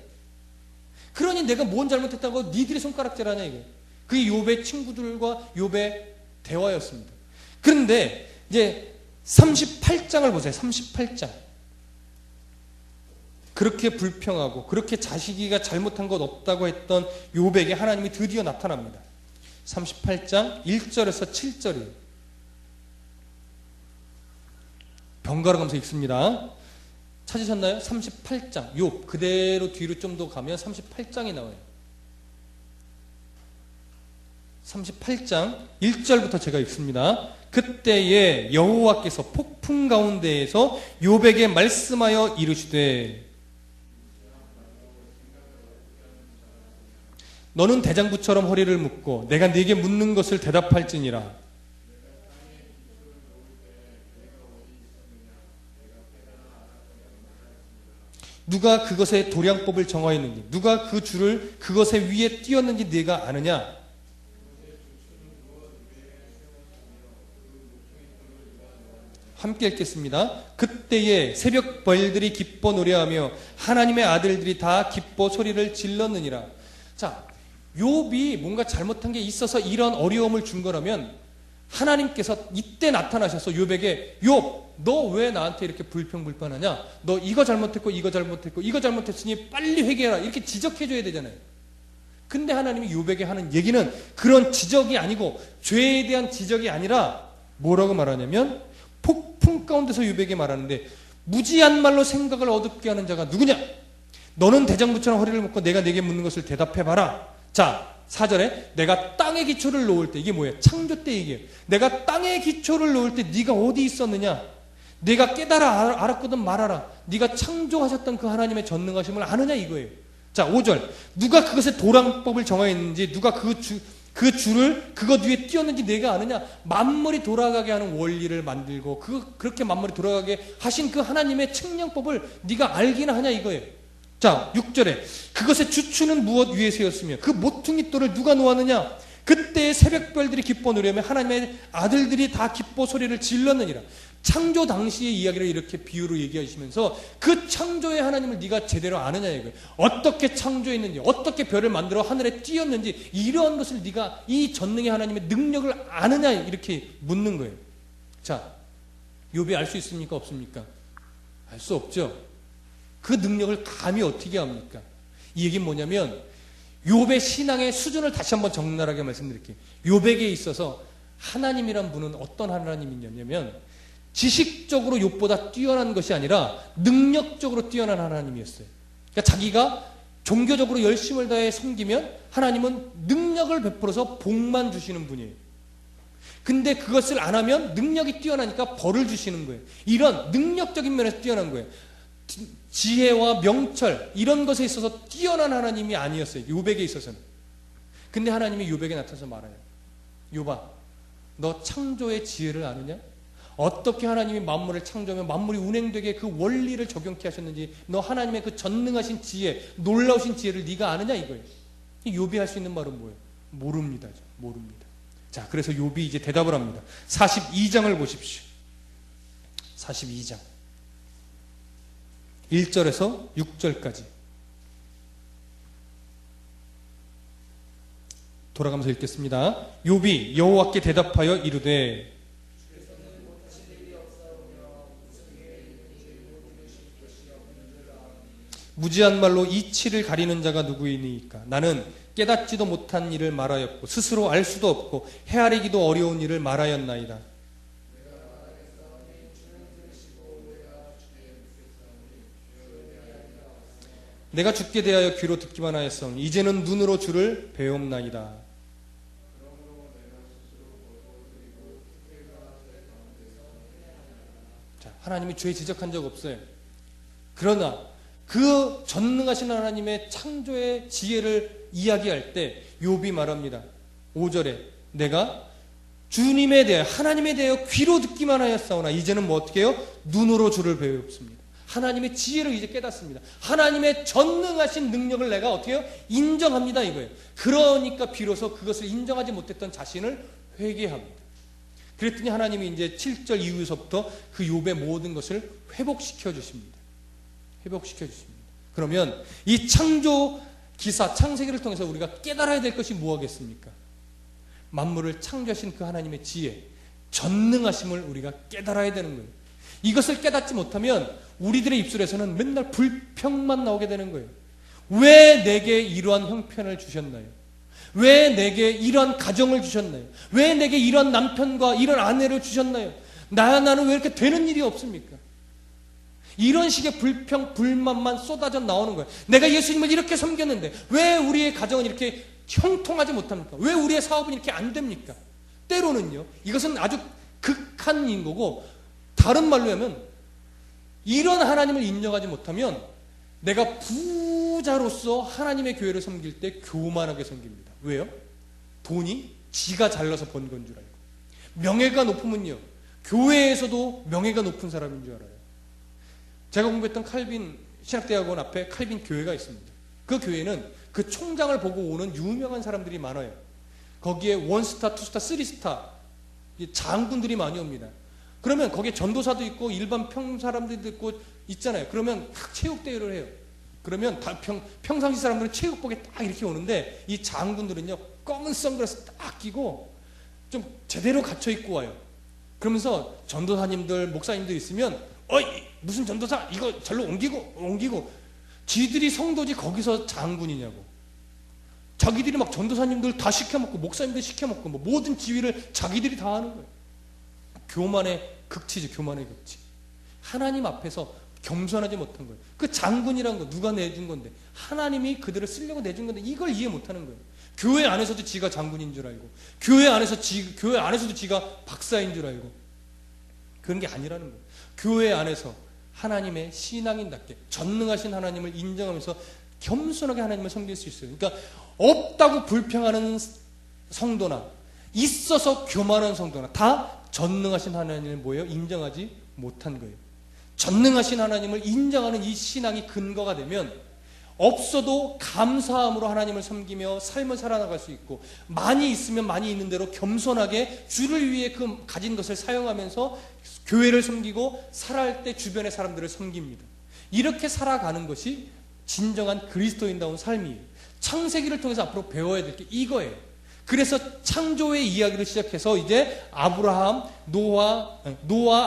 그러니 내가 뭔 잘못했다고 니들이 손가락질하냐 이거예요. 그게 욥의 친구들과 욥의 대화였습니다. 그런데 이제 38장을 보세요. 38장. 그렇게 불평하고 그렇게 자식이가 잘못한 것 없다고 했던 욥에게 하나님이 드디어 나타납니다. 38장 1절에서 7절이에요. 번갈아 가면서 읽습니다. 찾으셨나요? 38장 욥 그대로 뒤로 좀 더 가면 38장이 나와요. 38장 1절부터 제가 읽습니다. 그때에 여호와께서 폭풍 가운데에서 욥에게 말씀하여 이르시되 너는 대장부처럼 허리를 묶고 내가 네게 묻는 것을 대답할지니라. 누가 그것의 도량법을 정하였는지 누가 그 줄을 그것의 위에 띄었는지 네가 아느냐. 함께 읽겠습니다. 그때에 새벽 벌들이 기뻐 노래하며 하나님의 아들들이 다 기뻐 소리를 질렀느니라. 자, 욥이 뭔가 잘못한 게 있어서 이런 어려움을 준 거라면 하나님께서 이때 나타나셔서 욥에게 욥, 너 왜 나한테 이렇게 불평불만하냐? 너 이거 잘못했고 이거 잘못했고 이거 잘못했으니 빨리 회개해라. 이렇게 지적해줘야 되잖아요. 근데 하나님이 욥에게 하는 얘기는 그런 지적이 아니고 죄에 대한 지적이 아니라 뭐라고 말하냐면 폭풍 가운데서 욥에게 말하는데 무지한 말로 생각을 어둡게 하는 자가 누구냐? 너는 대장부처럼 허리를 묶고 내가 네게 묻는 것을 대답해봐라. 자, 4절에 내가 땅에 기초를 놓을 때 이게 뭐예요? 창조 때 얘기예요. 내가 땅에 기초를 놓을 때 네가 어디 있었느냐? 네가 깨달아 알았거든 말하라. 네가 창조하셨던 그 하나님의 전능하심을 아느냐 이거예요. 자, 5절 누가 그것의 도량법을 정하였는지 누가 그 줄을 그것 위에 띄었는지 내가 아느냐? 만물이 돌아가게 하는 원리를 만들고 그렇게 만물이 돌아가게 하신 그 하나님의 측량법을 네가 알기나 하냐 이거예요. 자, 6절에 그것의 주추는 무엇 위에 세웠으며 그 모퉁이 돌을 누가 놓았느냐? 그때 새벽별들이 기뻐 노래하며 하나님의 아들들이 다 기뻐 소리를 질렀느니라. 창조 당시의 이야기를 이렇게 비유로 얘기하시면서 그 창조의 하나님을 네가 제대로 아느냐 이거예요. 어떻게 창조했는지 어떻게 별을 만들어 하늘에 띄었는지 이러한 것을 네가 이 전능의 하나님의 능력을 아느냐 이렇게 묻는 거예요. 자, 욥이 알 수 있습니까? 없습니까? 알 수 없죠. 그 능력을 감히 어떻게 합니까? 이 얘기는 뭐냐면 욥의 신앙의 수준을 다시 한번 적나라하게 말씀드릴게요. 욥에게 있어서 하나님이란 분은 어떤 하나님이냐면 지식적으로 욥보다 뛰어난 것이 아니라 능력적으로 뛰어난 하나님이었어요. 그러니까 자기가 종교적으로 열심을 다해 섬기면 하나님은 능력을 베풀어서 복만 주시는 분이에요. 근데 그것을 안 하면 능력이 뛰어나니까 벌을 주시는 거예요. 이런 능력적인 면에서 뛰어난 거예요. 지혜와 명철 이런 것에 있어서 뛰어난 하나님이 아니었어요. 욥에게 있어서는. 근데 하나님이 욥에게 나타나서 말해요. 욥아, 너 창조의 지혜를 아느냐? 어떻게 하나님이 만물을 창조하면 만물이 운행되게 그 원리를 적용케 하셨는지 너 하나님의 그 전능하신 지혜, 놀라우신 지혜를 네가 아느냐 이거예요. 욥이 할 수 있는 말은 뭐예요? 모릅니다. 모릅니다. 자, 그래서 욥이 이제 대답을 합니다. 42장을 보십시오. 42장 1절에서 6절까지 돌아가면서 읽겠습니다. 욥이 여호와께 대답하여 이르되 무지한 말로 이치를 가리는 자가 누구이니까? 나는 깨닫지도 못한 일을 말하였고 스스로 알 수도 없고 헤아리기도 어려운 일을 말하였나이다. 내가 주께 대하여 귀로 듣기만 하였으니 이제는 눈으로 주를 배움나이다. 자, 하나님이 죄 지적한 적 없어요. 그러나 그 전능하신 하나님의 창조의 지혜를 이야기할 때 욥이 말합니다. 5절에 내가 주님에 대해 하나님에 대하여 귀로 듣기만 하였사오나 이제는 뭐 어떻게 해요? 눈으로 주를 배웠습니다. 하나님의 지혜를 이제 깨닫습니다. 하나님의 전능하신 능력을 내가 어떻게 해요? 인정합니다 이거예요. 그러니까 비로소 그것을 인정하지 못했던 자신을 회개합니다. 그랬더니 하나님이 이제 7절 이후에서부터 그 욥의 모든 것을 회복시켜 주십니다. 회복시켜 주십니다. 그러면 이 창조 기사 창세기를 통해서 우리가 깨달아야 될 것이 무엇이겠습니까? 만물을 창조하신 그 하나님의 지혜, 전능하심을 우리가 깨달아야 되는 거예요. 이것을 깨닫지 못하면 우리들의 입술에서는 맨날 불평만 나오게 되는 거예요. 왜 내게 이러한 형편을 주셨나요? 왜 내게 이러한 가정을 주셨나요? 왜 내게 이러한 남편과 이런 아내를 주셨나요? 나는 왜 이렇게 되는 일이 없습니까? 이런 식의 불평, 불만만 쏟아져 나오는 거예요. 내가 예수님을 이렇게 섬겼는데 왜 우리의 가정은 이렇게 형통하지 못합니까? 왜 우리의 사업은 이렇게 안 됩니까? 때로는요, 이것은 아주 극한인 거고, 다른 말로 하면 이런 하나님을 인정하지 못하면 내가 부자로서 하나님의 교회를 섬길 때 교만하게 섬깁니다. 왜요? 돈이 지가 잘나서 번 건 줄 알고, 명예가 높으면요 교회에서도 명예가 높은 사람인 줄 알아요. 제가 공부했던 칼빈 신학대학원 앞에 칼빈 교회가 있습니다. 그 교회는 그 총장을 보고 오는 유명한 사람들이 많아요. 거기에 원스타, 투스타, 쓰리스타 장군들이 많이 옵니다. 그러면 거기에 전도사도 있고 일반 사람들도 있고 있잖아요. 그러면 딱 체육대회를 해요. 그러면 다 평상시 사람들은 체육복에 딱 이렇게 오는데 이 장군들은요 검은 선글라스 딱 끼고 좀 제대로 갖춰 입고 와요. 그러면서 전도사님들, 목사님들 있으면 어이 무슨 전도사 이거 절로 옮기고 지들이 성도지 거기서 장군이냐고. 자기들이 막 전도사님들 다 시켜먹고 목사님들 시켜먹고 뭐 모든 지위를 자기들이 다 하는 거예요. 교만의 극치지, 교만의 극치. 하나님 앞에서 겸손하지 못한 거예요. 그 장군이라는 거 누가 내준 건데, 하나님이 그들을 쓰려고 내준 건데 이걸 이해 못하는 거예요. 교회 안에서도 지가 장군인 줄 알고, 교회 안에서도 지가 박사인 줄 알고, 그런 게 아니라는 거예요. 교회 안에서 하나님의 신앙인답게 전능하신 하나님을 인정하면서 겸손하게 하나님을 섬길 수 있어요. 그러니까 없다고 불평하는 성도나 있어서 교만한 성도나 다 전능하신 하나님을 뭐예요? 인정하지 못한 거예요. 전능하신 하나님을 인정하는 이 신앙이 근거가 되면 없어도 감사함으로 하나님을 섬기며 삶을 살아나갈 수 있고, 많이 있으면 많이 있는 대로 겸손하게 주를 위해 그 가진 것을 사용하면서 교회를 섬기고 살아갈 때 주변의 사람들을 섬깁니다. 이렇게 살아가는 것이 진정한 그리스도인다운 삶이에요. 창세기를 통해서 앞으로 배워야 될 게 이거예요. 그래서 창조의 이야기를 시작해서 이제 아브라함, 노아,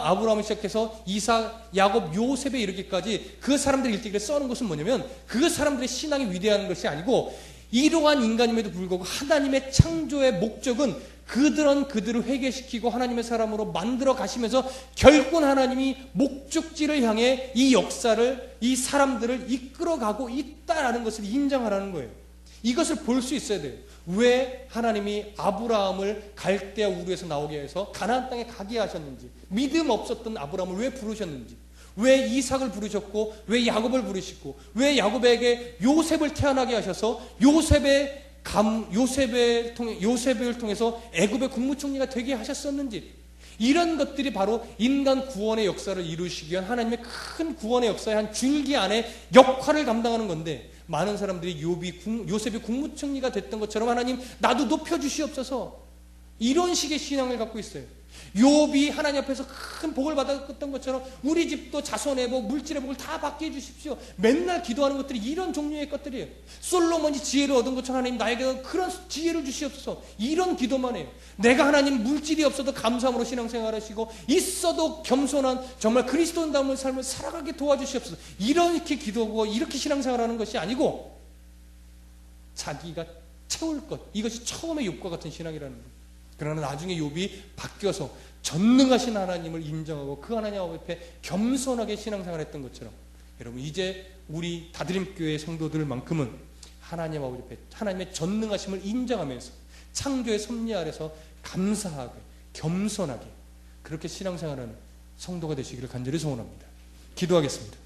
아브라함을 시작해서 이삭, 야곱, 요셉에 이르기까지 그 사람들의 일대기를 써는 것은 뭐냐면 그 사람들의 신앙이 위대한 것이 아니고, 이러한 인간임에도 불구하고 하나님의 창조의 목적은 그들을 회개시키고 하나님의 사람으로 만들어 가시면서 결국은 하나님이 목적지를 향해 이 역사를, 이 사람들을 이끌어가고 있다라는 것을 인정하라는 거예요. 이것을 볼 수 있어야 돼요. 왜 하나님이 아브라함을 갈대아 우르에서 나오게 해서 가나안 땅에 가게 하셨는지, 믿음 없었던 아브라함을 왜 부르셨는지, 왜 이삭을 부르셨고 왜 야곱을 부르시고 왜 야곱에게 요셉을 태어나게 하셔서 요셉을 통해서 애굽의 국무총리가 되게 하셨었는지, 이런 것들이 바로 인간 구원의 역사를 이루시기 위한 하나님의 큰 구원의 역사의 한 줄기 안에 역할을 감당하는 건데, 많은 사람들이 요셉이 국무총리가 됐던 것처럼 하나님 나도 높여주시옵소서, 이런 식의 신앙을 갖고 있어요. 욥이 하나님 앞에서 큰 복을 받았던 것처럼 우리 집도 자손의 복, 물질의 복을 다 받게 해주십시오. 맨날 기도하는 것들이 이런 종류의 것들이에요. 솔로몬이 지혜를 얻은 것처럼 하나님 나에게 그런 지혜를 주시옵소서. 이런 기도만 해요. 내가 하나님 물질이 없어도 감사함으로 신앙생활하시고 있어도 겸손한 정말 그리스도인다운 삶을 살아가게 도와주시옵소서. 이렇게 기도하고 이렇게 신앙생활하는 것이 아니고 자기가 채울 것, 이것이 처음에 욥과 같은 신앙이라는 거예요. 그러나 나중에 욥이 바뀌어서 전능하신 하나님을 인정하고 그 하나님 앞에 겸손하게 신앙생활했던 것처럼 여러분 이제 우리 다드림교회 성도들만큼은 하나님 아버지 앞에 하나님의 전능하심을 인정하면서 창조의 섭리 아래서 감사하게 겸손하게 그렇게 신앙생활하는 성도가 되시기를 간절히 소원합니다. 기도하겠습니다.